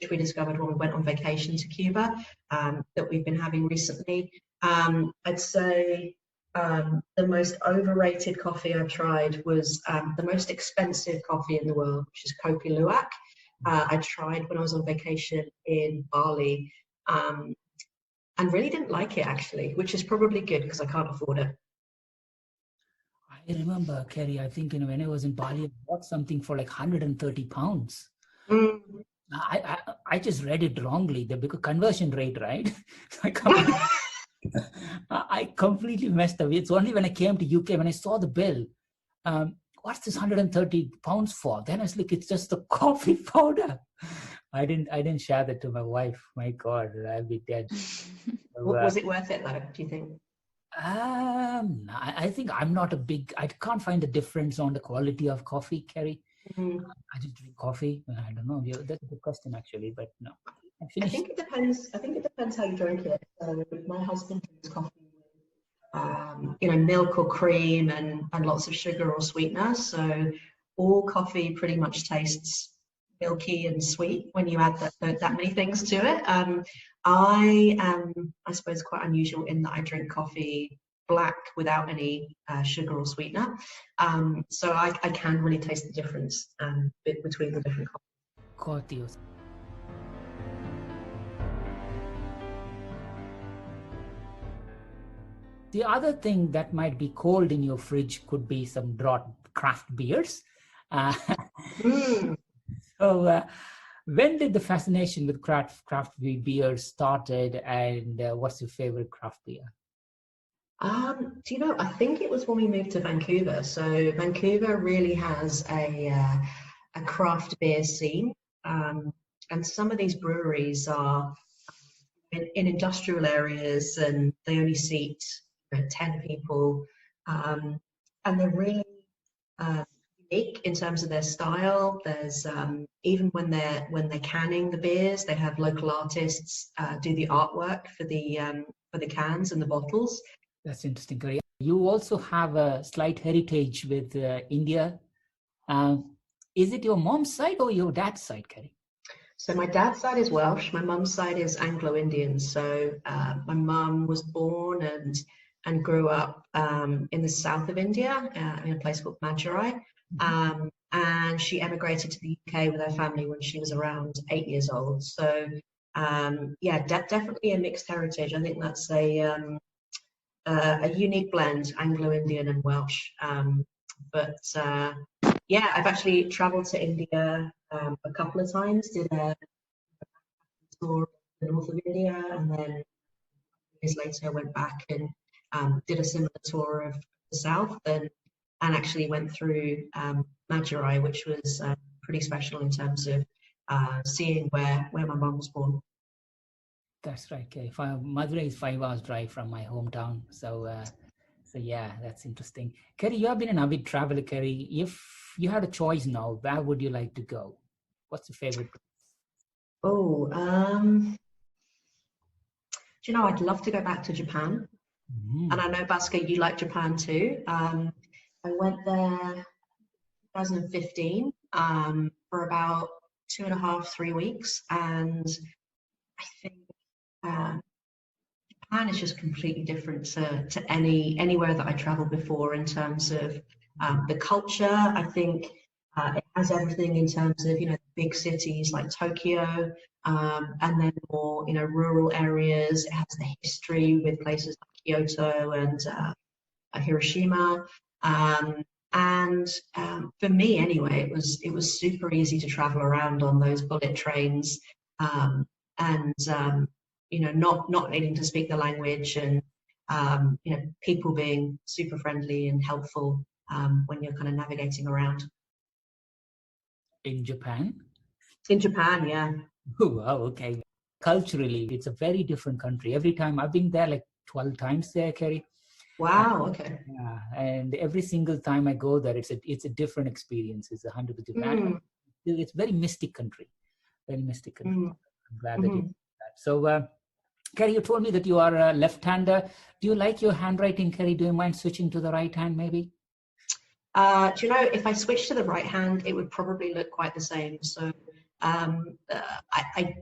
we discovered when we went on vacation to Cuba, that we've been having recently. I'd say the most overrated coffee I've tried was the most expensive coffee in the world, which is Kopi Luwak. I tried when I was on vacation in Bali, and really didn't like it actually, which is probably good because I can't afford it. I remember, Ceri, I think, when I was in Bali, I bought something for like 130 pounds. Mm. I just read it wrongly, the conversion rate, right? I completely messed up. It's only when I came to UK, when I saw the bill, what's this 130 pounds for? Then I was like, it's just the coffee powder. I didn't share that to my wife. My God, I'll be dead. So, was it worth it though, do you think? I think I can't find the difference on the quality of coffee, Ceri. Mm-hmm. I just drink coffee. I don't know. That's a good question actually, but no. I think it depends how you drink it. So my husband drinks coffee with, milk or cream and lots of sugar or sweetener. So all coffee pretty much tastes milky and sweet when you add that many things to it. I am, I suppose, quite unusual in that I drink coffee black without any sugar or sweetener. So I can really taste the difference between the different coffees. The other thing that might be cold in your fridge could be some craft beers. So when did the fascination with craft beer started, and what's your favorite craft beer? I think it was when we moved to Vancouver. So Vancouver really has a craft beer scene, and some of these breweries are in industrial areas, and they only seat 10 people, and they're really unique in terms of their style. There's even when they're canning the beers, they have local artists do the artwork for the cans and the bottles. That's interesting, Ceri. You also have a slight heritage with India. Is it your mom's side or your dad's side, Ceri? So my dad's side is Welsh. My mum's side is Anglo-Indian. So my mum was born and grew up in the south of India, in a place called Madurai. And she emigrated to the UK with her family when she was around 8 years old. So definitely a mixed heritage. I think that's a unique blend, Anglo-Indian and Welsh. I've actually traveled to India a couple of times, did a tour in the north of India, and then years later went back and did a similar tour of the south, and actually went through Madurai, which was pretty special in terms of seeing where my mum was born. That's right, Ceri. Madurai is 5 hours drive from my hometown. So yeah, that's interesting. Ceri, you have been an avid traveler, Ceri. If you had a choice now, where would you like to go? What's your favorite place? I'd love to go back to Japan. Mm-hmm. And I know, Bhaskar, you like Japan too. I went there in 2015 for about 2.5-3 weeks, and I think Japan is just completely different to anywhere that I traveled before in terms of the culture. I think it has everything in terms of big cities like Tokyo, and then more rural areas. It has the history with places like Kyoto and Hiroshima. And for me anyway, it was super easy to travel around on those bullet trains, and not needing to speak the language, and people being super friendly and helpful when you're kind of navigating around. In Japan? In Japan, yeah. Oh, wow, okay. Culturally, it's a very different country. Every time I've been there like 12 times there, Ceri. Wow, okay. Yeah, and every single time I go there, it's a different experience. It's 100% Japan. It's very mystic country. Very mystic country. I'm glad that you did that. So, Ceri, you told me that you are a left-hander. Do you like your handwriting, Ceri? Do you mind switching to the right hand, maybe? Do you know, if I switch to the right hand, it would probably look quite the same. So I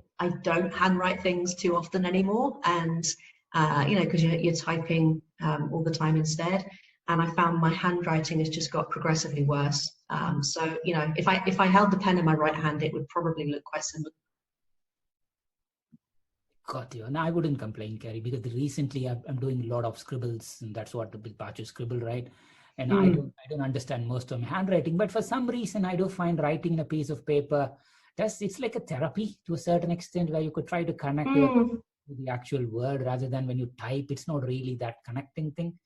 don't handwrite things too often anymore, and because you're typing all the time instead. And I found my handwriting has just got progressively worse. So if I held the pen in my right hand, it would probably look quite similar. Got you. And I wouldn't complain, Ceri, because recently I'm doing a lot of scribbles, and that's what the big batch of scribble, right? And I don't understand most of my handwriting, but for some reason I do find writing in a piece of paper, it's like a therapy to a certain extent, where you could try to connect to the actual word rather than when you type. It's not really that connecting thing,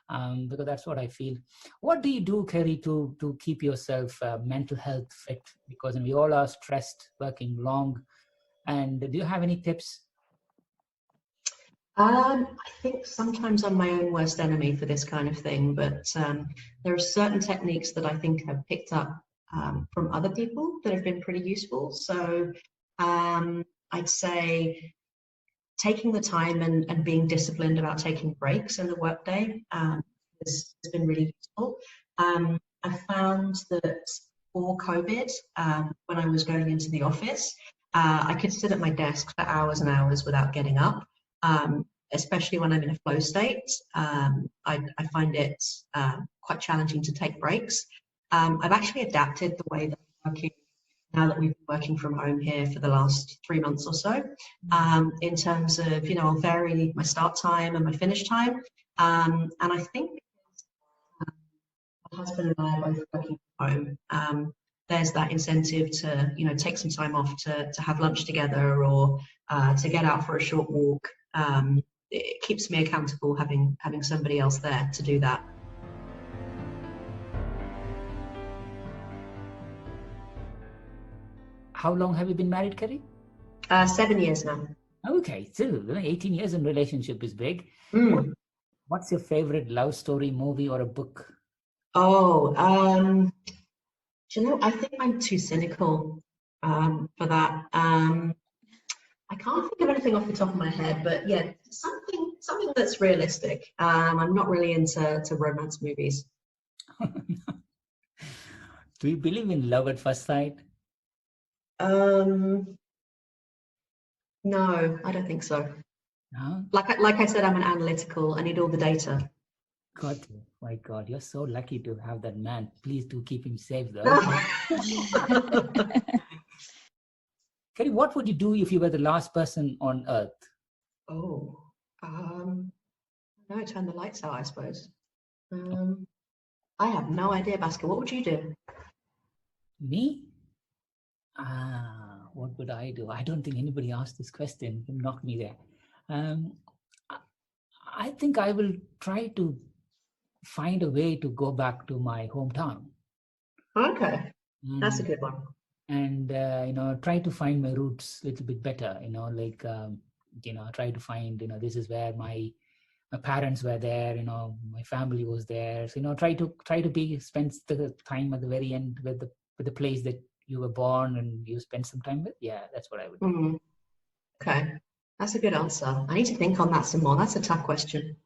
because that's what I feel. What do you do, Ceri, to keep yourself mental health fit? Because we all are stressed, working long. And do you have any tips? I think sometimes I'm my own worst enemy for this kind of thing, but there are certain techniques that I think I've picked up from other people that have been pretty useful. So I'd say taking the time and being disciplined about taking breaks in the workday has been really useful. I found that for COVID, when I was going into the office, I could sit at my desk for hours and hours without getting up. Especially when I'm in a flow state, I find it quite challenging to take breaks. I've actually adapted the way that I'm working now that we've been working from home here for the last 3 months or so, in terms of, I'll vary my start time and my finish time. And I think my husband and I are both working from home. There's that incentive to, take some time off to have lunch together, or to get out for a short walk. It keeps me accountable having somebody else there to do that. How long have you been married, Ceri? 7 years now. Okay, so 18 years in relationship is big. What's your favorite love story, movie, or a book? Oh, I think I'm too cynical for that. I can't think of anything off the top of my head, but yeah, something that's realistic. I'm not really into romance movies. Do you believe in love at first sight? No, I don't think so. No? Like I said, I'm an analytical. I need all the data. God, my God, you're so lucky to have that man. Please do keep him safe, though. Ceri, what would you do if you were the last person on Earth? Oh, no, turn the lights out, I suppose. I have no idea, Bhaskar. What would you do? Me? What would I do? I don't think anybody asked this question. You knocked me there. I think I will try to find a way to go back to my hometown. Okay, that's a good one. And try to find my roots a little bit better. Try to find, this is where my parents were there. My family was there. So try to spend the time at the very end with the place that you were born and you spent some time with. Yeah, that's what I would do. Okay, that's a good answer. I need to think on that some more. That's a tough question.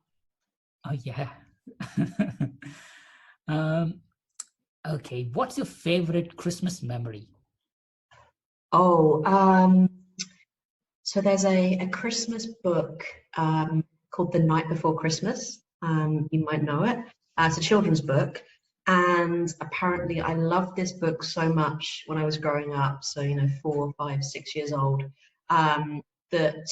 Oh yeah. Okay, what's your favorite Christmas memory? Oh, so there's a Christmas book called The Night Before Christmas. You might know it. It's a children's book. And apparently I loved this book so much when I was growing up, so 4, 5, 6 years old, that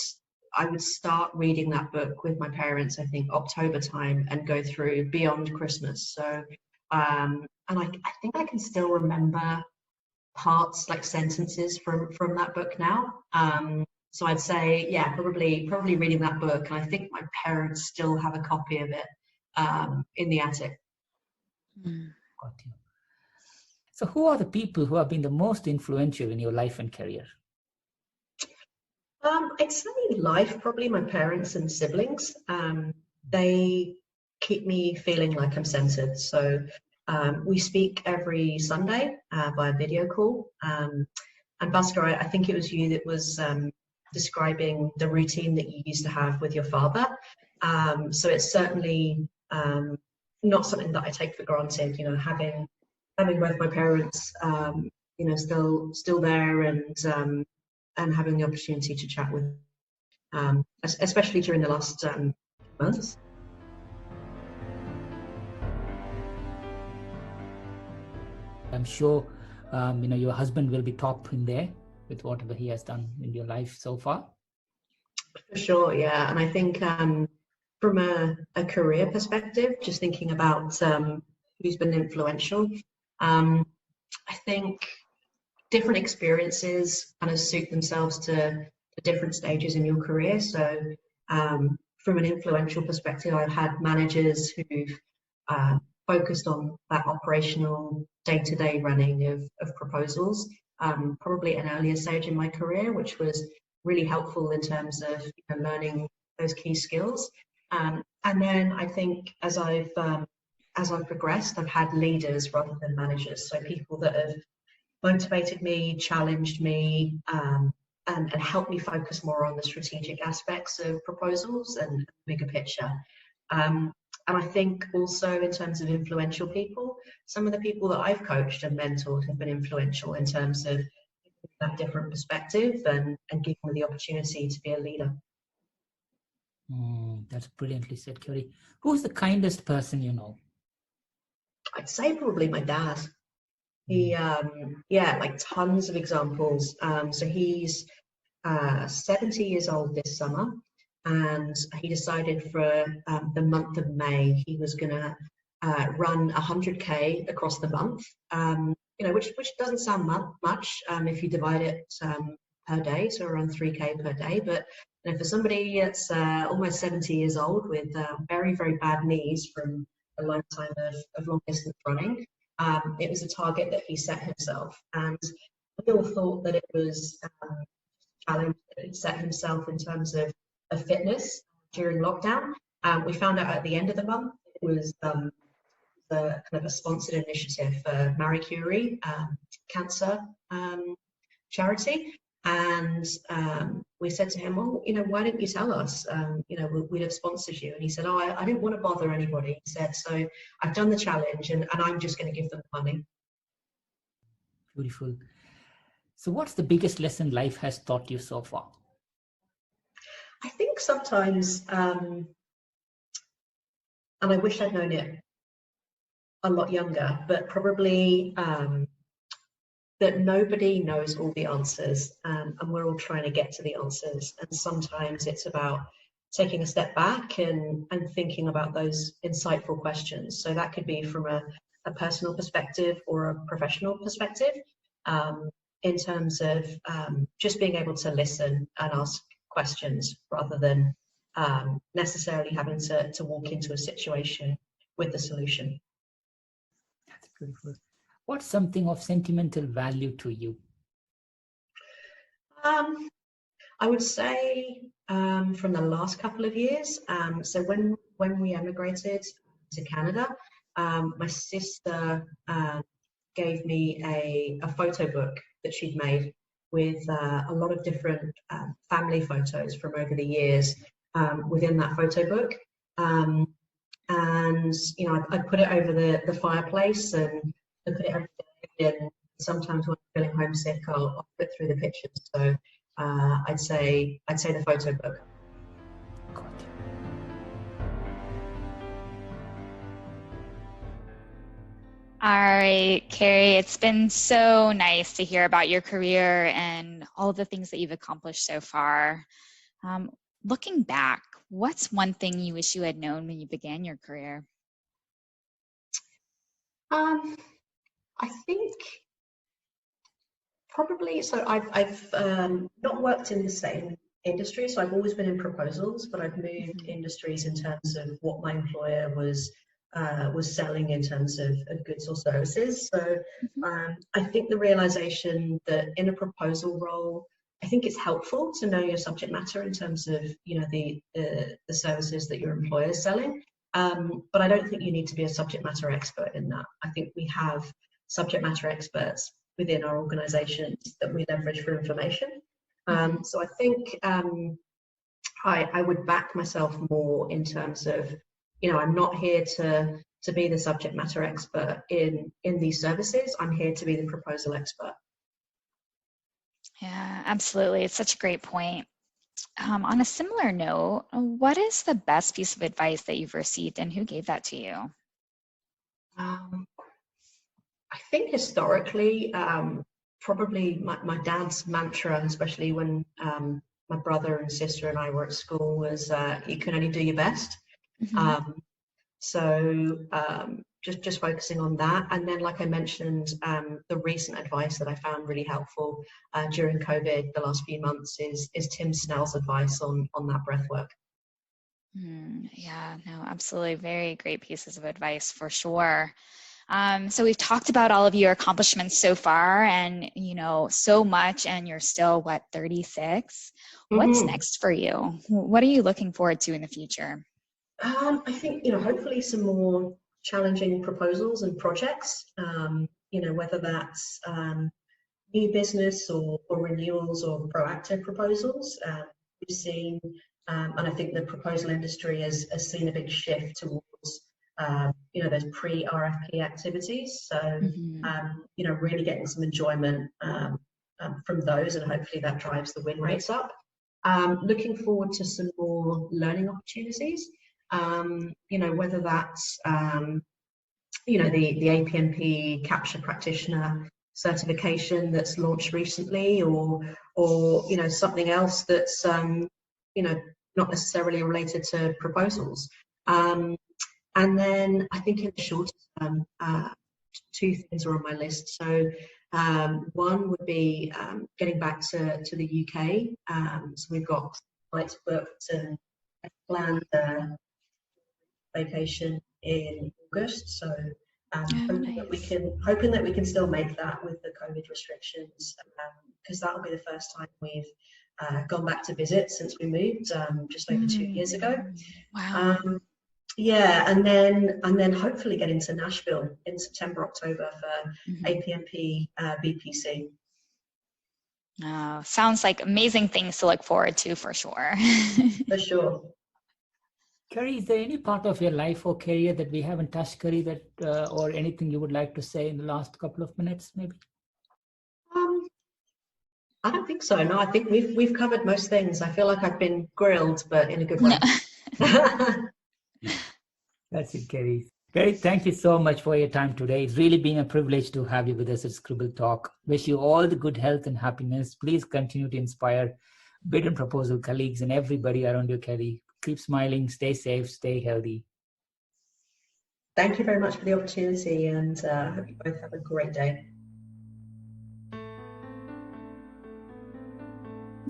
I would start reading that book with my parents, I think October time, and go through beyond Christmas. So and I think I can still remember parts, like sentences from that book now. So I'd say, yeah, probably reading that book. And I think my parents still have a copy of it in the attic. Got you. So who are the people who have been the most influential in your life and career? I'd say life, probably my parents and siblings. They keep me feeling like I'm centered. So we speak every Sunday via video call. And Bhaskar, I think it was you that was describing the routine that you used to have with your father. So it's certainly not something that I take for granted, you know, having both my parents, you know, still there, and having the opportunity to chat with, especially during the last months. I'm sure, you know, your husband will be top in there with whatever he has done in your life so far. For sure, yeah. And I think from a career perspective, just thinking about who's been influential, I think different experiences kind of suit themselves to different stages in your career. So from an influential perspective, I've had managers who've focused on that operational day-to-day running of proposals, probably at an earlier stage in my career, which was really helpful in terms of, you know, learning those key skills. And then I think as I've progressed, I've had leaders rather than managers. So people that have motivated me, challenged me, and helped me focus more on the strategic aspects of proposals and bigger picture. And I think also in terms of influential people, some of the people that I've coached and mentored have been influential in terms of that different perspective and giving me the opportunity to be a leader. That's brilliantly said, Ceri. Who's the kindest person you know? I'd say probably my dad. He, yeah, like tons of examples. So he's 70 years old this summer, and he decided for the month of May he was going to run 100K across the month. You know, which doesn't sound much if you divide it per day, so around 3K per day. But you know, for somebody that's almost 70 years old with very, very bad knees from a lifetime of long distance running, it was a target that he set himself. And we all thought that it was a challenge that he'd set himself in terms of fitness during lockdown. We found out at the end of the month it was the kind of a sponsored initiative for Marie Curie cancer charity. And we said to him, well, you know, why didn't you tell us? You know, we'd have sponsored you. And he said, oh, I didn't want to bother anybody. He said, so I've done the challenge and I'm just going to give them money. Beautiful. So what's the biggest lesson life has taught you so far? I think sometimes, and I wish I'd known it a lot younger, but probably that nobody knows all the answers, and we're all trying to get to the answers. And sometimes it's about taking a step back and thinking about those insightful questions. So that could be from a personal perspective or a professional perspective, in terms of just being able to listen and ask questions rather than necessarily having to walk into a situation with the solution. That's beautiful. What's something of sentimental value to you? I would say from the last couple of years. So when we emigrated to Canada, my sister gave me a photo book that she'd made with a lot of different family photos from over the years within that photo book. And you know, I put it over the fireplace and I put it every day, and sometimes when I'm feeling homesick, I'll flip through the pictures. So I'd say the photo book. All right, Ceri, it's been so nice to hear about your career and all the things that you've accomplished so far. Looking back, what's one thing you wish you had known when you began your career? I think Probably. So I've not worked in the same industry. So I've always been in proposals, but I've moved industries in terms of what my employer was selling in terms of goods or services. So I think the realization that in a proposal role, I think it's helpful to know your subject matter in terms of, you know, the services that your employer is selling. But I don't think you need to be a subject matter expert in that. I think we have subject matter experts within our organizations that we leverage for information. So I think I would back myself more in terms of, you know, I'm not here to be the subject matter expert in these services. I'm here to be the proposal expert. Yeah, absolutely. It's such a great point. On a similar note, what is the best piece of advice that you've received and who gave that to you? I think historically, probably my dad's mantra, especially when my brother and sister and I were at school, was you can only do your best. So just focusing on that. And then, like I mentioned, the recent advice that I found really helpful during COVID the last few months is Tim Snell's advice on that breath work. Yeah, no, absolutely. Very great pieces of advice for sure. So we've talked about all of your accomplishments so far and, you know, so much, and you're still, 36? What's next for you? What are you looking forward to in the future? I think, you know, hopefully some more challenging proposals and projects, you know, whether that's new business or renewals or proactive proposals. We've seen, and I think the proposal industry has seen a big shift towards, you know, those pre-RFP activities. So, you know, really getting some enjoyment from those, and hopefully that drives the win rates up. Looking forward to some more learning opportunities. You know, whether that's, you know, the APMP Capture Practitioner certification that's launched recently, or you know, something else that's, you know, not necessarily related to proposals. And then I think in the short term, two things are on my list. So one would be getting back to the UK. So we've got flights booked and planned vacation in August, so hoping that we can still make that with the COVID restrictions, because that'll be the first time we've gone back to visit since we moved just over 2 years ago. Wow. Yeah, and then hopefully getting to Nashville in September, October for APMP BPC. Oh, sounds like amazing things to look forward to for sure. For sure. Ceri, is there any part of your life or career that we haven't touched, Ceri, that or anything you would like to say in the last couple of minutes, maybe? I don't think so. No, I think we've covered most things. I feel like I've been grilled, but in a good way. That's it, Ceri. Ceri, thank you so much for your time today. It's really been a privilege to have you with us at Scribble Talk. Wish you all the good health and happiness. Please continue to inspire bid and proposal colleagues and everybody around you, Ceri. Keep smiling, stay safe, stay healthy. Thank you very much for the opportunity, and I hope you both have a great day.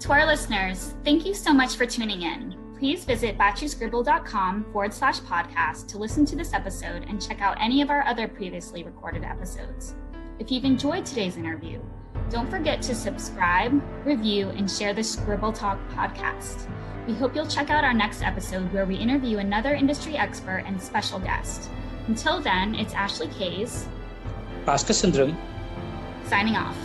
To our listeners, thank you so much for tuning in. Please visit batchyscribble.com/podcast to listen to this episode and check out any of our other previously recorded episodes. If you've enjoyed today's interview, don't forget to subscribe, review, and share the Scribble Talk podcast. We hope you'll check out our next episode where we interview another industry expert and special guest. Until then, it's Ashley Kays, Pastor Sundram, signing off.